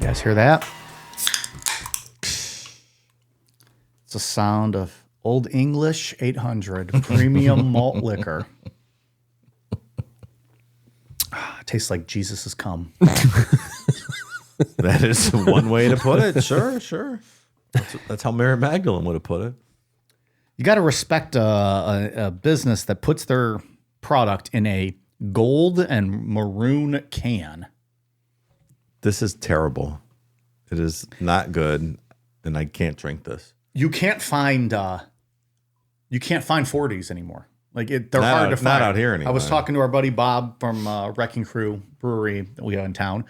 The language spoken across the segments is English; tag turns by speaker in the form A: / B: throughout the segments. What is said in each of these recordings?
A: guys hear that? It's a sound of Old English 800 premium malt liquor. Tastes like Jesus has come.
B: That is one way to put it. Sure. That's how Mary Magdalene would have put it.
A: You got to respect a business that puts their product in a gold and maroon can.
B: This is terrible. It is not good, and I can't drink this.
A: You can't find 40s anymore. Like they're
B: Not
A: hard
B: out-
A: to find.
B: not out here
A: I was
B: anyway.
A: talking to our buddy Bob from Wrecking Crew Brewery that we have in town.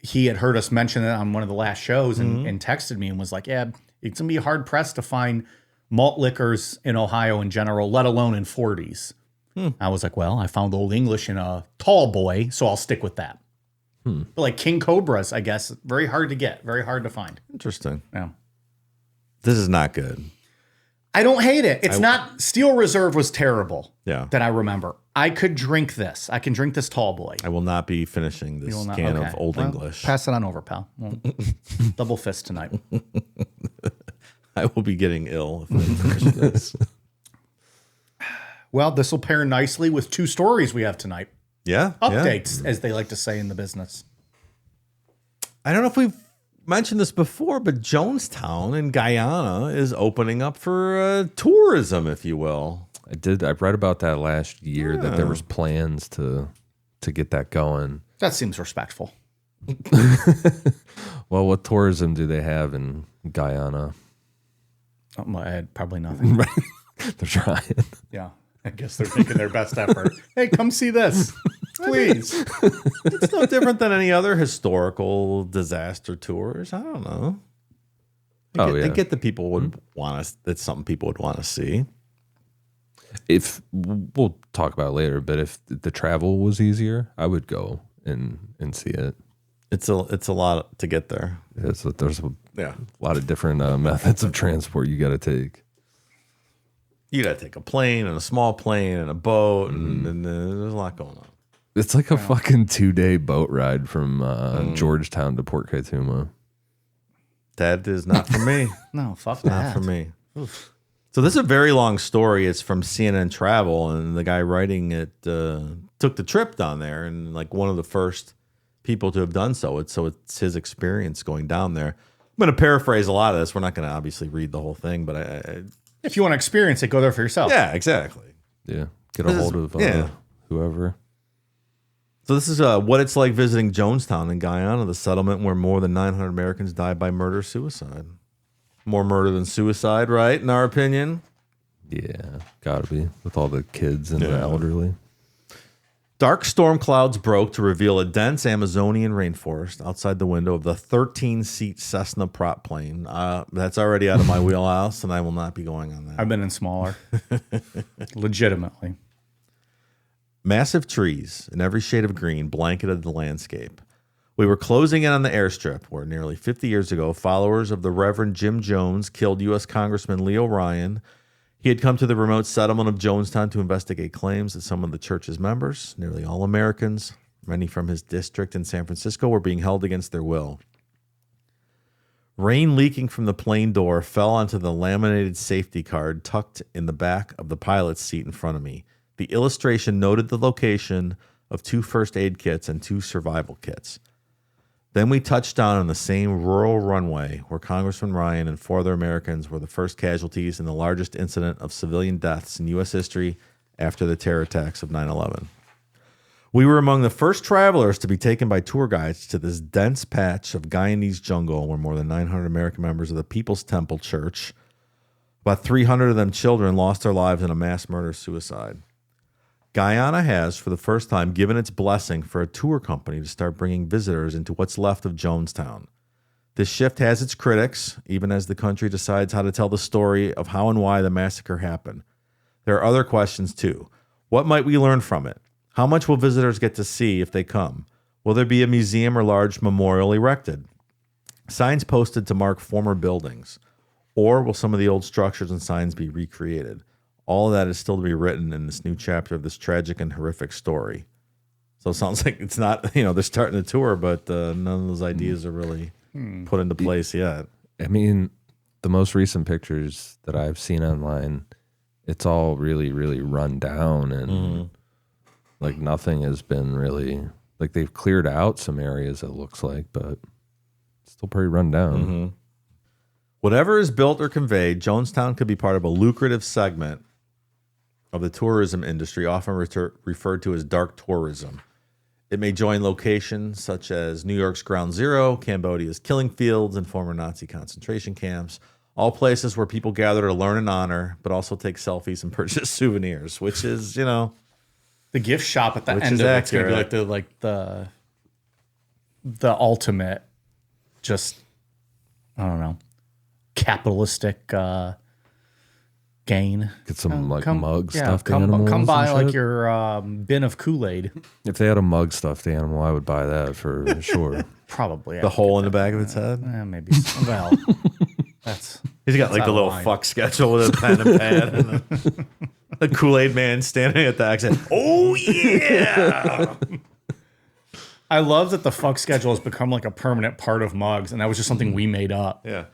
A: He had heard us mention it on one of the last shows and texted me and was like, "Yeah, it's gonna be hard pressed to find malt liquors in Ohio in general, let alone in 40s." I was like, "Well, I found Old English in a tall boy, so I'll stick with that." But like King Cobras, I guess, very hard to get, very hard to find.
B: Interesting.
A: Yeah.
B: This is not good.
A: I don't hate it. It's not Steel Reserve was terrible.
B: Yeah.
A: That I remember. I could drink this. I can drink this tall boy.
B: I will not be finishing this
A: Will not-
B: can
A: okay.
B: of Old
A: Well,
B: English.
A: Pass it on over, pal. Well, double fist tonight.
B: I will be getting ill if I finish this.
A: Well, this will pair nicely with two stories we have tonight.
B: Yeah.
A: Updates, as they like to say in the business.
B: I don't know if we've mentioned this before, but Jonestown in Guyana is opening up for tourism, if you will.
C: I did. I read about that last year that there was plans to get that going.
A: That seems respectful.
C: Well, what tourism do they have in Guyana?
A: Probably nothing.
C: They're trying.
A: Yeah. I guess they're making their best effort. Hey, come see this. Please.
B: It's no different than any other historical disaster tours. I don't know. I get that people would want us. That's something people would want to see.
C: If we'll talk about it later, but if the travel was easier, I would go and see it.
B: It's a lot to get there.
C: There's a
B: Yeah,
C: lot of different methods of transport you got to take.
B: you got to take a plane and a small plane and a boat, and there's a lot going on.
C: It's like a fucking 2-day boat ride from Georgetown to Port Kaituma.
B: That is not for me.
A: No, fuck
B: Not
A: that.
B: for me. So this is a very long story. It's from CNN Travel, and the guy writing it took the trip down there, and like one of the first people to have done so. It's his experience going down there. I'm going to paraphrase a lot of this. We're not going to obviously read the whole thing, but I
A: If you want to experience it, go there for yourself.
B: yeah, exactly.
C: Yeah. Get a hold of whoever.
B: So this is what it's like visiting Jonestown in Guyana, the settlement where more than 900 Americans died by murder-suicide. More murder than suicide, right? In our opinion.
C: Yeah. Gotta be. With all the kids and the elderly.
B: Dark storm clouds broke to reveal a dense Amazonian rainforest outside the window of the 13-seat Cessna prop plane. That's already out of my wheelhouse, and I will not be going on that.
A: I've been in smaller. Legitimately.
B: Massive trees in every shade of green blanketed the landscape. We were closing in on the airstrip where nearly 50 years ago, followers of the Reverend Jim Jones killed U.S. Congressman Leo Ryan. He had come to the remote settlement of Jonestown to investigate claims that some of the church's members, nearly all Americans, many from his district in San Francisco, were being held against their will. Rain leaking from the plane door fell onto the laminated safety card tucked in the back of the pilot's seat in front of me. The illustration noted the location of 2 first aid kits and 2 survival kits. Then we touched down on the same rural runway where Congressman Ryan and 4 other Americans were the first casualties in the largest incident of civilian deaths in U.S. history after the terror attacks of 9/11. We were among the first travelers to be taken by tour guides to this dense patch of Guyanese jungle where more than 900 American members of the People's Temple Church, about 300 of them children, lost their lives in a mass murder-suicide. Guyana has, for the first time, given its blessing for a tour company to start bringing visitors into what's left of Jonestown. This shift has its critics, even as the country decides how to tell the story of how and why the massacre happened. There are other questions, too. What might we learn from it? How much will visitors get to see if they come? Will there be a museum or large memorial erected? Signs posted to mark former buildings? Or will some of the old structures and signs be recreated? All of that is still to be written in this new chapter of this tragic and horrific story. So it sounds like it's not, they're starting the tour, but none of those ideas are really put into place yet.
C: I mean, the most recent pictures that I've seen online, it's all really, really run down, and like nothing has been really, like they've cleared out some areas, it looks like, but it's still pretty run down.
B: Whatever is built or conveyed, Jonestown could be part of a lucrative segment of the tourism industry, often referred to as dark tourism. It may join locations such as New York's Ground Zero, Cambodia's killing fields, and former Nazi concentration camps, all places where people gather to learn and honor, but also take selfies and purchase souvenirs, which is,
A: the gift shop at the
B: Which
A: end
B: is
A: of it's going to
B: accurate.
A: be like the ultimate, just, I don't know, capitalistic gain.
C: Get some mug stuffed
A: come
C: animals.
A: buy
C: and
A: like
C: shit.
A: your bin of Kool-Aid.
C: If they had a mug stuffed animal, I would buy that for sure.
A: Probably.
B: the hole in the back of its head.
A: Maybe. Well, that's...
B: He's got like
A: out
B: the
A: of
B: little
A: line.
B: fuck schedule with a pen and pad. And the Kool-Aid man standing at the exit. Oh, yeah.
A: I love that the fuck schedule has become like a permanent part of mugs, and that was just something we made up.
B: Yeah.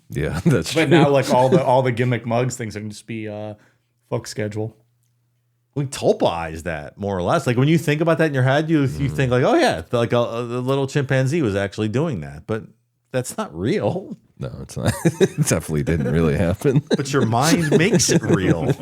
C: Yeah, that's true.
A: But now, like all the gimmick mugs things can just be fuck schedule.
B: We Tulpa-ized that, more or less. Like when you think about that in your head, you think like, oh, yeah, like a little chimpanzee was actually doing that. But that's not real.
C: No, it's not. It definitely didn't really happen.
B: But your mind makes it real.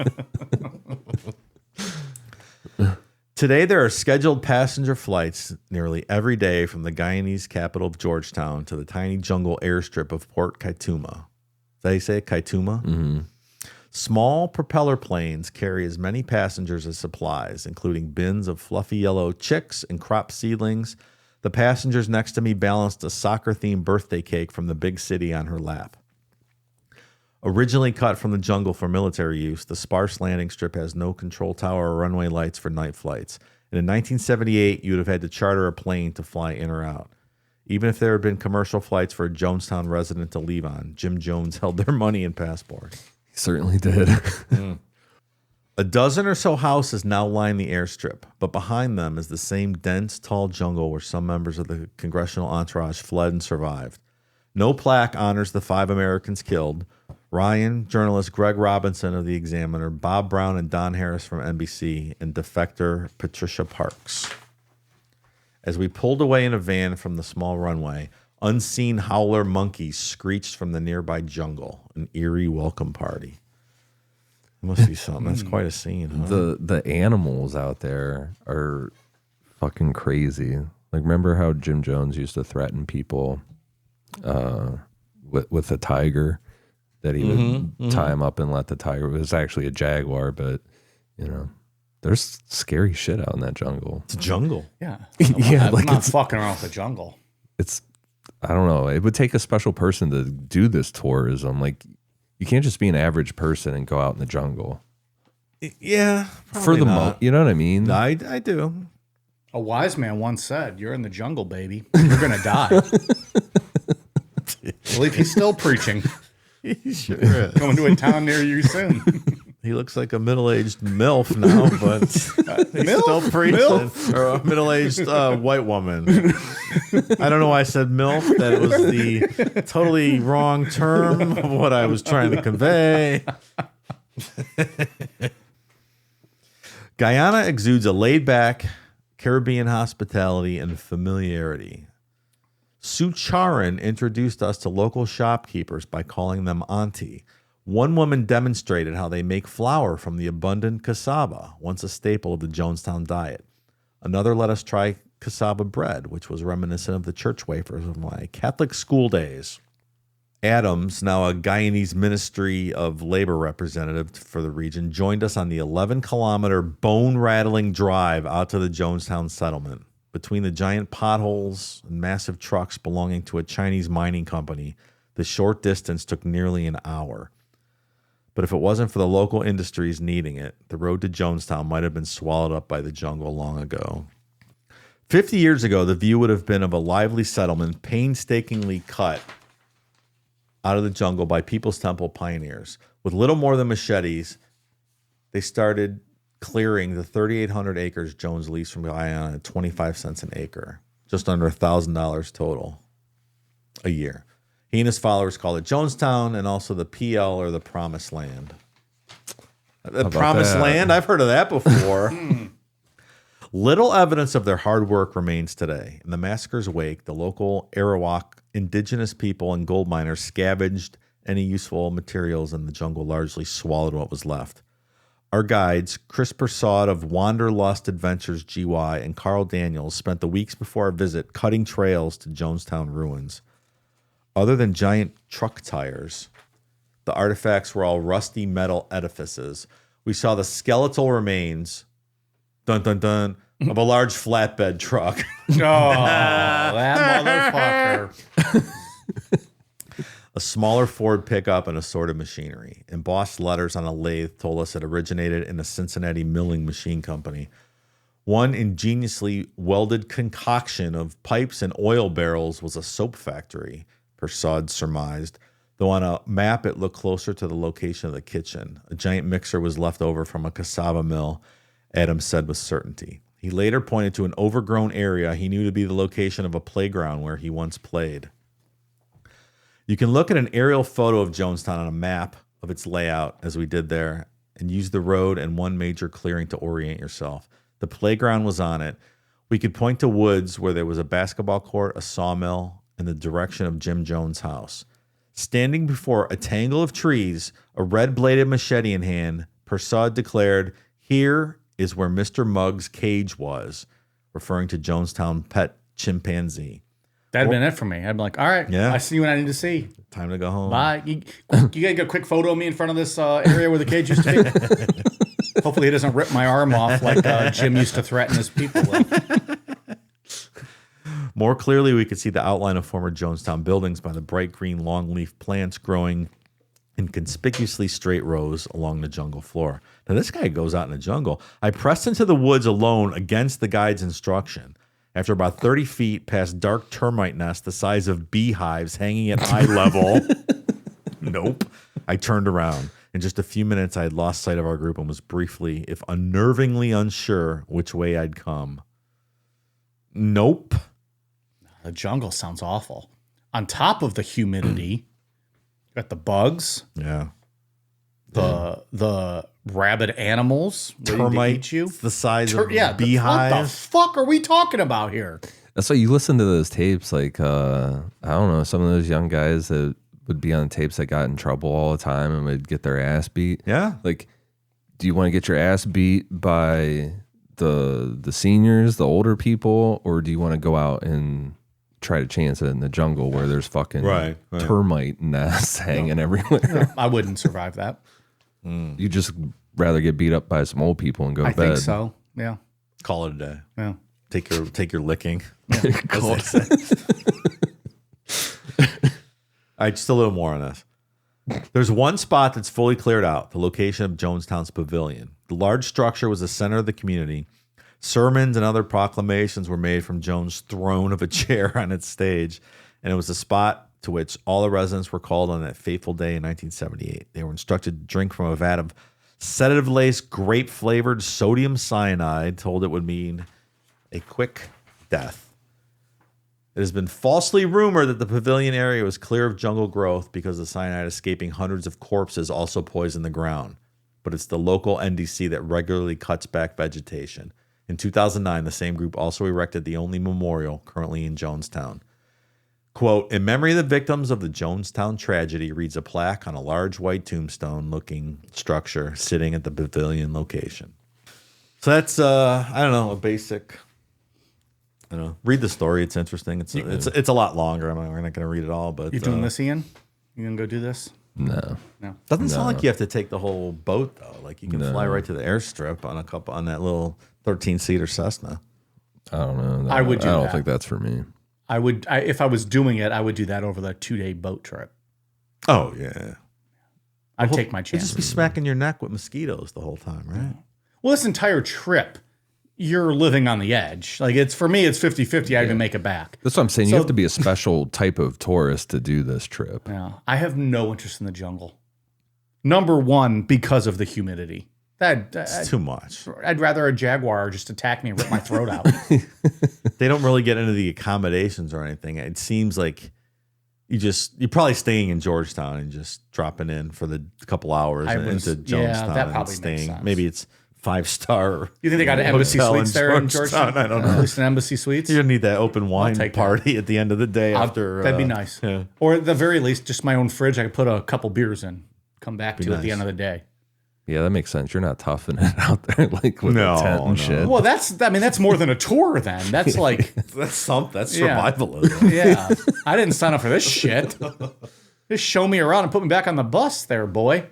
B: Today, there are scheduled passenger flights nearly every day from the Guyanese capital of Georgetown to the tiny jungle airstrip of Port Kaituma. Is that how you say it? Kaituma? Small propeller planes carry as many passengers as supplies, including bins of fluffy yellow chicks and crop seedlings. The passengers next to me balanced a soccer-themed birthday cake from the big city on her lap. Originally cut from the jungle for military use, the sparse landing strip has no control tower or runway lights for night flights. And in 1978, you would have had to charter a plane to fly in or out. Even if there had been commercial flights for a Jonestown resident to leave on, Jim Jones held their money and passport.
C: He certainly did.
B: A dozen or so houses now line the airstrip, but behind them is the same dense, tall jungle where some members of the congressional entourage fled and survived. No plaque honors the 5 Americans killed: Ryan, journalist Greg Robinson of The Examiner, Bob Brown and Don Harris from NBC, and defector Patricia Parks. As we pulled away in a van from the small runway, unseen howler monkeys screeched from the nearby jungle, an eerie welcome party. It must be something. That's quite a scene, huh?
C: The animals out there are fucking crazy. Like, remember how Jim Jones used to threaten people with a tiger, that he would tie him up and let the tiger, it was actually a jaguar, but there's scary shit out in that jungle.
B: It's a jungle.
A: Yeah.
C: Yeah,
A: I'm
C: like
A: not
C: it's
A: fucking around with the jungle.
C: I don't know. It would take a special person to do this tourism. Like, you can't just be an average person and go out in the jungle.
B: Yeah,
C: For the moment, you know what I mean?
B: I do.
A: A wise man once said, "You're in the jungle, baby. You're gonna die." I believe he's still preaching.
B: He sure is.
A: Coming to a town near you soon.
B: He looks like a middle-aged MILF now, but he's still preaching.
A: MILF?
B: Or a middle-aged white woman. I don't know why I said MILF. That was the totally wrong term of what I was trying to convey. Guyana exudes a laid-back Caribbean hospitality and familiarity. Sue Charan introduced us to local shopkeepers by calling them auntie. One woman demonstrated how they make flour from the abundant cassava, once a staple of the Jonestown diet. Another let us try cassava bread, which was reminiscent of the church wafers of my Catholic school days. Adams, now a Guyanese Ministry of Labor representative for the region, joined us on the 11-kilometer bone-rattling drive out to the Jonestown settlement. Between the giant potholes and massive trucks belonging to a Chinese mining company, the short distance took nearly an hour. But if it wasn't for the local industries needing it, the road to Jonestown might have been swallowed up by the jungle long ago. 50 years ago, the view would have been of a lively settlement painstakingly cut out of the jungle by People's Temple pioneers. With little more than machetes, they started clearing the 3,800 acres Jones leased from Guyana at 25 cents an acre, just under $1,000 total a year. He and his followers called it Jonestown and also the PL, or the Promised Land. The Promised Land? I've heard of that before. Little evidence of their hard work remains today. In the massacre's wake, the local Arawak indigenous people and gold miners scavenged any useful materials in the jungle, largely swallowed what was left. Our guides, Chris Persaud of Wanderlust Adventures GY and Carl Daniels, spent the weeks before our visit cutting trails to Jonestown ruins. Other than giant truck tires, the artifacts were all rusty metal edifices. We saw the skeletal remains, dun dun dun, of a large flatbed truck.
A: Oh, that motherfucker.
B: A smaller Ford pickup and assorted machinery. Embossed letters on a lathe told us it originated in a Cincinnati milling machine company. One ingeniously welded concoction of pipes and oil barrels was a soap factory, Persaud surmised, though on a map it looked closer to the location of the kitchen. A giant mixer was left over from a cassava mill, Adams said with certainty. He later pointed to an overgrown area he knew to be the location of a playground where he once played. You can look at an aerial photo of Jonestown on a map of its layout, as we did there, and use the road and one major clearing to orient yourself. The playground was on it. We could point to woods where there was a basketball court, a sawmill, in the direction of Jim Jones' house. Standing before a tangle of trees, a red-bladed machete in hand, Persaud declared, "Here is where Mr. Muggs' cage was," referring to Jonestown pet chimpanzee.
A: That'd been it for me. I'd be like, all right,
B: Yeah.
A: I see what I need to see.
B: Time to go home.
A: Bye. You gotta get a quick photo of me in front of this area where the cage used to be. Hopefully, it doesn't rip my arm off like Jim used to threaten his people with.
B: More clearly, we could see the outline of former Jonestown buildings by the bright green longleaf plants growing in conspicuously straight rows along the jungle floor. Now, this guy goes out in the jungle. I pressed into the woods alone against the guide's instruction. After about 30 feet past dark termite nests the size of beehives hanging at eye level, nope, I turned around. In just a few minutes, I had lost sight of our group and was briefly, if unnervingly unsure, which way I'd come. Nope.
A: The jungle sounds awful. On top of the humidity, got the bugs,
B: Yeah.
A: the rabid animals waiting to
B: Termite,
A: eat you.
B: the size of
A: What the
B: beehives.
A: fuck are we talking about here?
C: That's why you listen to those tapes. Like, I don't know, some of those young guys that would be on tapes that got in trouble all the time and would get their ass beat.
B: Yeah.
C: Like, do you want to get your ass beat by the seniors, the older people, or do you want to go out and try to chance it in the jungle where there's fucking
B: Right.
C: termite nests hanging everywhere?
A: I wouldn't survive that.
C: You just rather get beat up by some old people and go to
A: I
C: bed.
A: think so. Yeah.
B: Call it a day.
A: Yeah.
B: Take your licking.
C: Call it-
B: All right, just a little more on this. There's one spot that's fully cleared out, the location of Jonestown's pavilion. The large structure was the center of the community. Sermons and other proclamations were made from Jones' throne of a chair on its stage, and it was the spot to which all the residents were called on that fateful day in 1978. They were instructed to drink from a vat of sedative-laced, grape-flavored sodium cyanide, told it would mean a quick death. It has been falsely rumored that the pavilion area was clear of jungle growth because the cyanide escaping hundreds of corpses also poisoned the ground. But it's the local NDC that regularly cuts back vegetation. In 2009, the same group also erected the only memorial currently in Jonestown. Quote, "In memory of the victims of the Jonestown tragedy," reads a plaque on a large white tombstone-looking structure sitting at the pavilion location. So that's, I don't know, a basic... I don't know. Read the story. It's interesting. It's a lot longer. We're not going to read it all, but
A: You doing this, Ian? You gonna go do this?
C: No.
A: No.
B: doesn't sound like you have to take the whole boat though. Like you can fly right to the airstrip on that little 13-seater Cessna.
C: I don't know.
A: I would do
C: I don't
A: that.
C: think that's for me.
A: If I was doing it, I would do that over the 2-day boat trip.
B: Oh yeah.
A: I'd take my
B: You'd
A: chances.
B: just be smacking your neck with mosquitoes the whole time, right?
A: Well, this entire trip, you're living on the edge. Like it's for me, it's 50-50. I even make it back.
C: That's what I'm saying.
A: So-
C: You have to be a special type of tourist to do this trip.
A: Yeah, I have no interest in the jungle. Number one, because of the humidity.
B: It's too much.
A: I'd rather a jaguar just attack me and rip my throat out.
B: They don't really get into the accommodations or anything. It seems like you're probably staying in Georgetown and just dropping in for the couple hours into Jonestown
A: that probably
B: and
A: makes
B: staying.
A: sense.
B: Maybe it's 5-star.
A: You think they got an embassy
B: hotel
A: suites
B: in
A: there in Georgetown?
B: I don't know.
A: At least an embassy suites.
B: You need that open wine
A: take
B: party at the end of the day after.
A: That'd be nice.
B: Yeah.
A: Or at the very least, just my own fridge. I could put a couple beers in. Come back to at the
B: nice.
A: end of the day.
C: Yeah, that makes sense. You're not toughing it out there like with a tent and shit.
A: Well, that's more than a tour then. That's like
B: That's survivalism.
A: yeah. I didn't sign up for this shit. Just show me around and put me back on the bus there, boy.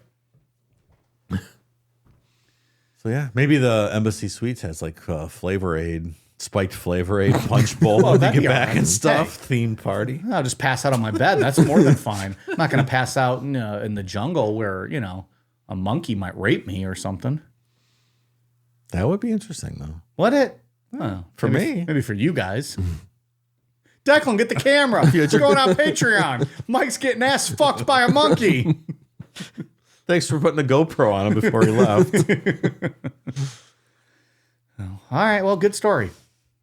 B: So yeah, maybe the Embassy Suites has like Flavor Aid, spiked Flavor Aid punch bowl when you
A: that'd
B: get
A: be
B: back
A: all right.
B: and stuff. Themed party.
A: I'll just pass out on my bed. That's more than fine. I'm not going to pass out in the jungle where, a monkey might rape me or something.
B: That would be interesting though.
A: What it? Oh,
B: For me.
A: Maybe for you guys. Declan, get the camera. We're going on Patreon. Mike's getting ass fucked by a monkey.
B: Thanks for putting a GoPro on him before he left.
A: All right. Well, good story.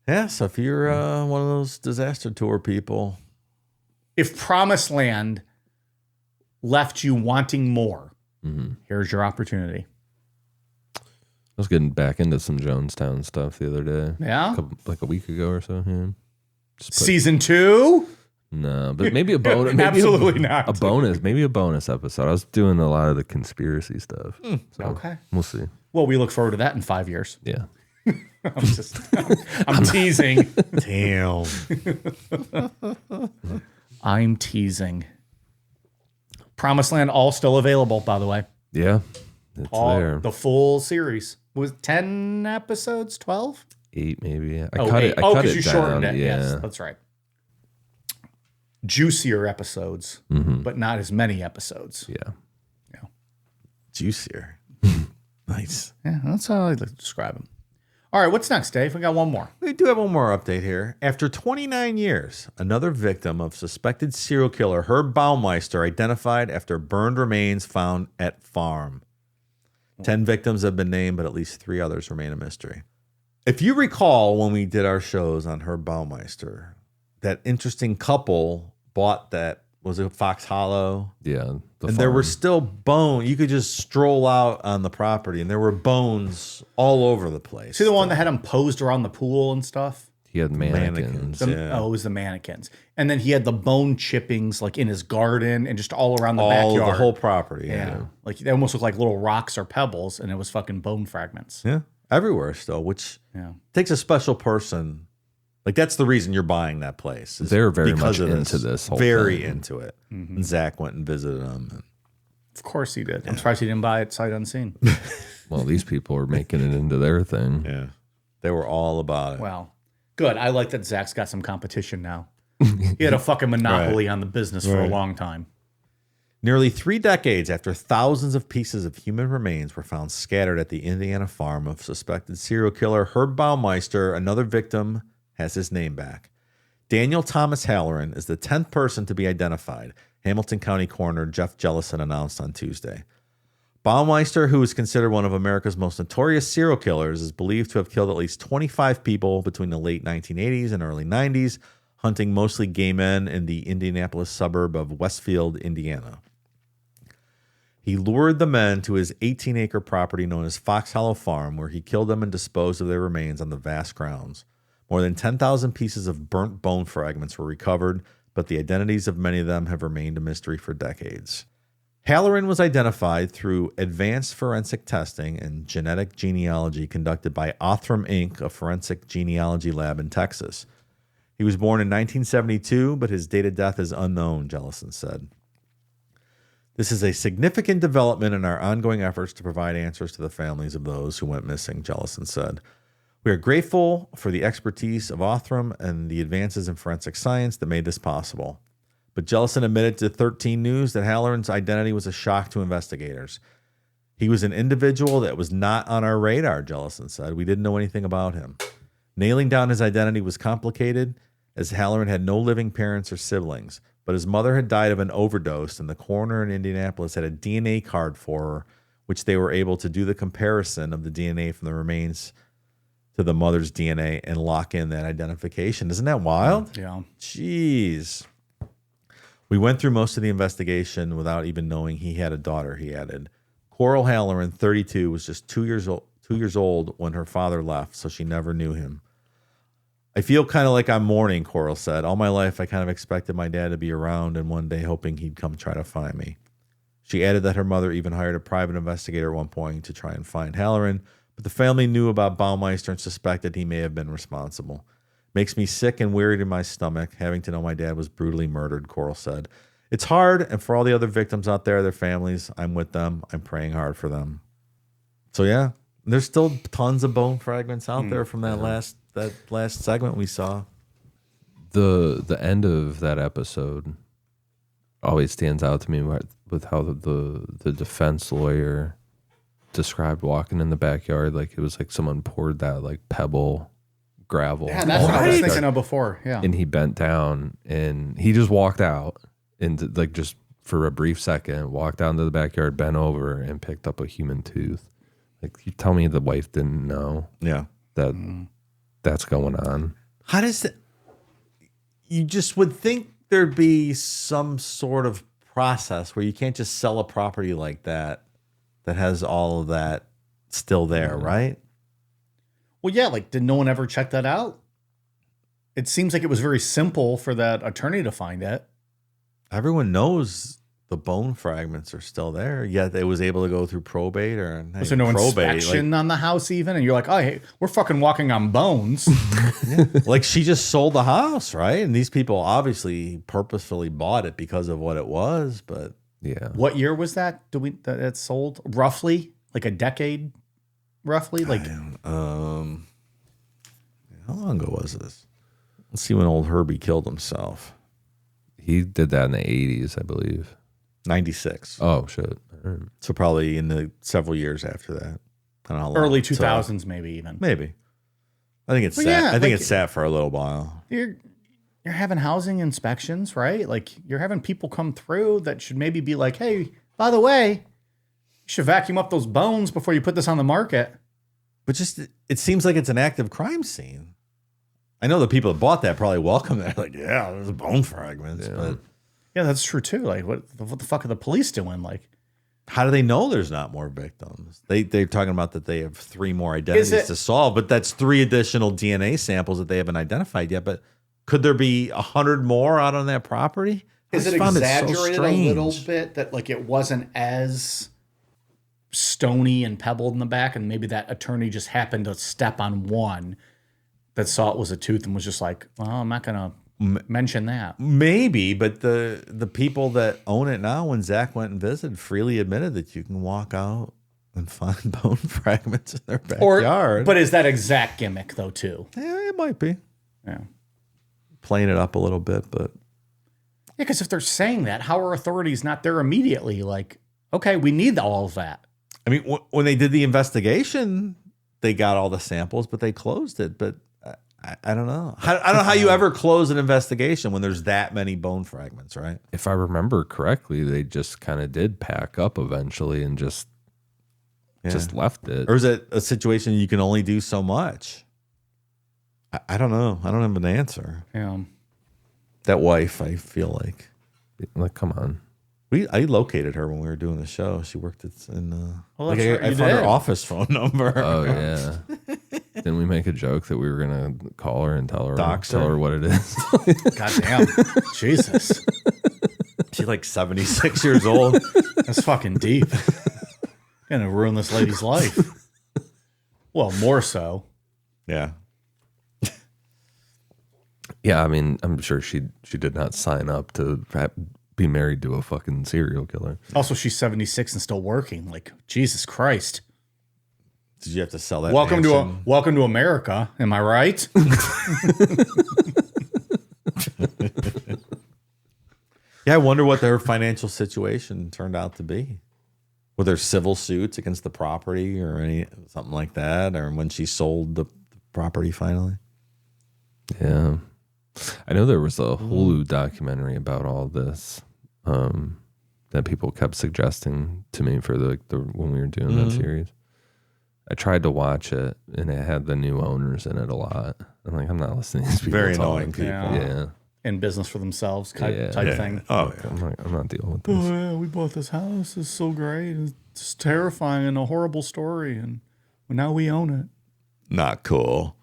B: Yeah, so if you're one of those disaster tour people.
A: If Promised Land left you wanting more, here's your opportunity.
C: I was getting back into some Jonestown stuff the other day.
A: Yeah?
C: Like a week ago or so. Yeah.
A: Season 2?
C: No, but maybe a bonus.
A: Absolutely not.
C: A bonus. Maybe a bonus episode. I was doing a lot of the conspiracy stuff. So
A: Okay.
C: we'll see.
A: Well, we look forward to that in 5 years.
C: Yeah.
A: I'm teasing.
B: Damn.
A: I'm teasing. Promised Land all still available, by the way.
C: Yeah. It's there.
A: The full series. Was it 10 episodes? 12?
C: 8 maybe. I
A: Oh,
C: cut
A: 8.
C: it. I cut
A: because
C: it
A: you
C: down.
A: shortened it.
C: Yeah.
A: Yes, that's right. Juicier episodes, but not as many episodes.
C: Yeah.
B: Juicier. Nice.
A: Yeah, that's how I like to describe them. All right, what's next, Dave? We got one more.
B: We do have one more update here. After 29 years, another victim of suspected serial killer Herb Baumeister identified after burned remains found at farm. 10 victims have been named, but at least 3 others remain a mystery. If you recall when we did our shows on Herb Baumeister, that interesting couple bought that, was it Fox Hollow?
C: Yeah.
B: And there were still bones. You could just stroll out on the property and there were bones all over the place.
A: See the one that had him posed around the pool and stuff?
C: He had mannequins.
B: Yeah.
A: Oh, it was the mannequins. And then he had the bone chippings like in his garden and just all around the
B: all
A: backyard.
B: the whole property.
A: Yeah. Like they almost looked like little rocks or pebbles and it was fucking bone fragments.
B: Yeah. Everywhere still, which takes a special person. Like that's the reason you're buying that place.
C: They're very
B: because
C: much
B: of
C: into this whole
B: very
C: thing.
B: into it. And Zach went and visited them.
A: Of course he did. I'm surprised he didn't buy it sight unseen.
C: Well, these people are making it into their thing.
B: Yeah. They were all about it.
A: Well, good. I like that Zach's got some competition now. He had a fucking monopoly on the business for a long time.
B: Nearly 3 decades after thousands of pieces of human remains were found scattered at the Indiana farm of suspected serial killer Herb Baumeister, another victim has his name back. Daniel Thomas Halloran is the 10th person to be identified, Hamilton County Coroner Jeff Jellison announced on Tuesday. Baumeister, who is considered one of America's most notorious serial killers, is believed to have killed at least 25 people between the late 1980s and early 90s, hunting mostly gay men in the Indianapolis suburb of Westfield, Indiana. He lured the men to his 18-acre property known as Fox Hollow Farm, where he killed them and disposed of their remains on the vast grounds. More than 10,000 pieces of burnt bone fragments were recovered, but the identities of many of them have remained a mystery for decades. Halloran was identified through advanced forensic testing and genetic genealogy conducted by Othram Inc., a forensic genealogy lab in Texas. He was born in 1972, but his date of death is unknown, Jellison said. This is a significant development in our ongoing efforts to provide answers to the families of those who went missing, Jellison said. We are grateful for the expertise of Othram and the advances in forensic science that made this possible. But Jellison admitted to 13 News that Halloran's identity was a shock to investigators. He was an individual that was not on our radar, Jellison said. We didn't know anything about him. Nailing down his identity was complicated, as Halloran had no living parents or siblings, but his mother had died of an overdose, and the coroner in Indianapolis had a DNA card for her which they were able to do the comparison of the DNA from the remains to the mother's DNA and lock in that identification. Isn't that wild?
A: Yeah.
B: Jeez. We went through most of the investigation without even knowing he had a daughter, he added. Coral Halloran, 32, was just 2 years old when her father left, so she never knew him. I feel kind of like I'm mourning, Coral said. All my life, I kind of expected my dad to be around and one day hoping he'd come try to find me. She added that her mother even hired a private investigator at one point to try and find Halloran, but the family knew about Baumeister and suspected he may have been responsible. Makes me sick and wearied in my stomach, having to know my dad was brutally murdered, Coral said. It's hard, and for all the other victims out there, their families, I'm with them. I'm praying hard for them. So yeah, there's still tons of bone fragments out there from that last segment we saw.
C: The end of that episode always stands out to me with how the defense lawyer described walking in the backyard like it was like someone poured that like pebble gravel.
A: Yeah, that's what I was thinking of before. Yeah.
C: And he bent down and he just walked out and like just for a brief second, walked down to the backyard, bent over and picked up a human tooth. Like you tell me the wife didn't know that that's going on.
B: How does it, you just would think there'd be some sort of process where you can't just sell a property like that has all of that still there, right?
A: Well, yeah, like, did no one ever check that out? It seems like it was very simple for that attorney to find it.
B: Everyone knows the bone fragments are still there, yet they was able to go through probate or
A: was there no inspection on the house even? And you're like, oh, hey, we're fucking walking on bones.
B: Like she just sold the house, right? And these people obviously purposefully bought it because of what it was, but
C: yeah.
A: What year was that? That it sold roughly? Like a decade? Roughly? Like
B: how long ago was this? Let's see when old Herbie killed himself.
C: He did that in the 80s, I believe.
B: 96.
C: Oh, shit.
B: So probably in the several years after that. I don't know how long.
A: Early 2000s, maybe even.
B: Maybe. I think it's sat.
A: Yeah,
B: I think
A: like,
B: it sat for a little while.
A: You're having housing inspections, right? Like you're having people come through that should maybe be like, hey, by the way, you should vacuum up those bones before you put this on the market.
B: But just it seems like it's an active crime scene. I know the people that bought that probably welcome that. Like, yeah, there's bone fragments.
C: Yeah.
B: But
A: Yeah, that's true too. Like, what the fuck are the police doing? Like,
B: how do they know there's not more victims? They're talking about that they have 3 more identities to solve, but that's 3 additional DNA samples that they haven't identified yet. But could there be 100 more out on that property?
A: Is it exaggerated a little bit that like it wasn't as stony and pebbled in the back, and maybe that attorney just happened to step on one that saw it was a tooth and was just like, well, I'm not gonna mention that.
B: Maybe, but the people that own it now, when Zach went and visited, freely admitted that you can walk out and find bone fragments in their backyard.
A: But is that exact gimmick though too?
B: Yeah, it might be.
A: Yeah.
B: Playing it up a little bit, but
A: yeah, because if they're saying that, how are authorities not there immediately? Like, okay, we need all of that.
B: I mean, when they did the investigation, they got all the samples, but they closed it. But I don't know. I don't know how you ever close an investigation when there's that many bone fragments, right?
C: If I remember correctly, they just kind of did pack up eventually and just left it.
B: Or is it a situation you can only do so much? I don't know. I don't have an answer.
A: Yeah.
B: That wife, I feel like
C: come on.
B: I located her when we were doing the show. She worked in
A: Well,
B: like
A: that's right,
B: I
A: you
B: found her
A: did.
B: office phone number.
C: Oh yeah. Didn't we make a joke that we were gonna call her and tell her
B: Dox her?
C: what it is?
A: God damn. Jesus.
B: She's like 76 years old.
A: That's fucking deep. Gonna ruin this lady's life. Well, more so.
B: Yeah.
C: Yeah, I mean, I'm sure she did not sign up to be married to a fucking serial killer.
A: Also, she's 76 and still working. Like, Jesus Christ.
B: Did you have to sell that?
A: Welcome
B: mansion?
A: to America. Am I right?
B: Yeah, I wonder what their financial situation turned out to be. Were there civil suits against the property or something like that, or when she sold the property finally?
C: Yeah. I know there was a Hulu documentary about all this. that people kept suggesting to me for the when we were doing that series. I tried to watch it, and it had the new owners in it a lot. I'm like, I'm not listening to these people.
B: Very
C: talk.
B: annoying people.
C: Yeah.
A: In business for themselves type thing.
B: Oh, yeah.
C: I'm not dealing with this.
A: Oh, yeah, we bought this house. It's so great. It's terrifying and a horrible story. And now we own it.
B: Not cool.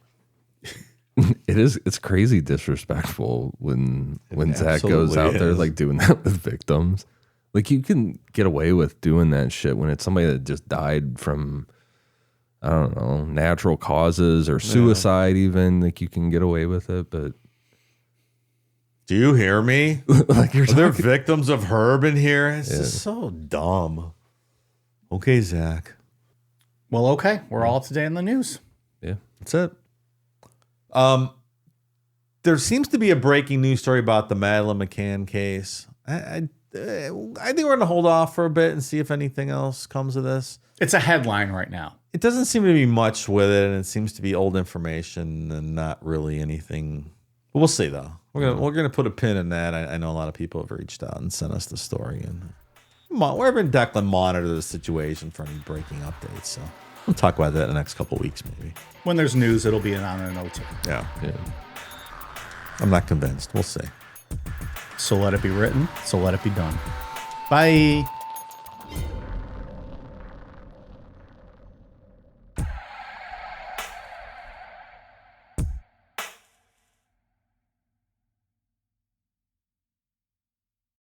C: It is. It's crazy disrespectful when Zach goes
B: absolutely
C: out there
B: is.
C: like doing that with victims. Like you can get away with doing that shit when it's somebody that just died from, I don't know, natural causes or suicide even. Like you can get away with it, but
B: Do you hear me?
C: like you're
B: Are there
C: talking,
B: victims of Herb in here? It's just so dumb. Okay, Zach.
A: Well, okay. We're all up to date in the news.
C: yeah.
B: That's it. There seems to be a breaking news story about the Madeline McCann case. I think we're going to hold off for a bit and see if anything else comes of this.
A: It's a headline right now.
B: It doesn't seem to be much with it, and it seems to be old information and not really anything. But we'll see, though. We're gonna put a pin in that. I know a lot of people have reached out and sent us the story, and we're having Declan monitor the situation for any breaking updates. So we'll talk about that in the next couple of weeks, maybe.
A: When there's news, it'll be on an OT.
B: Yeah,
C: Yeah.
B: I'm not convinced. We'll see.
A: So let it be written. So let it be done. Bye.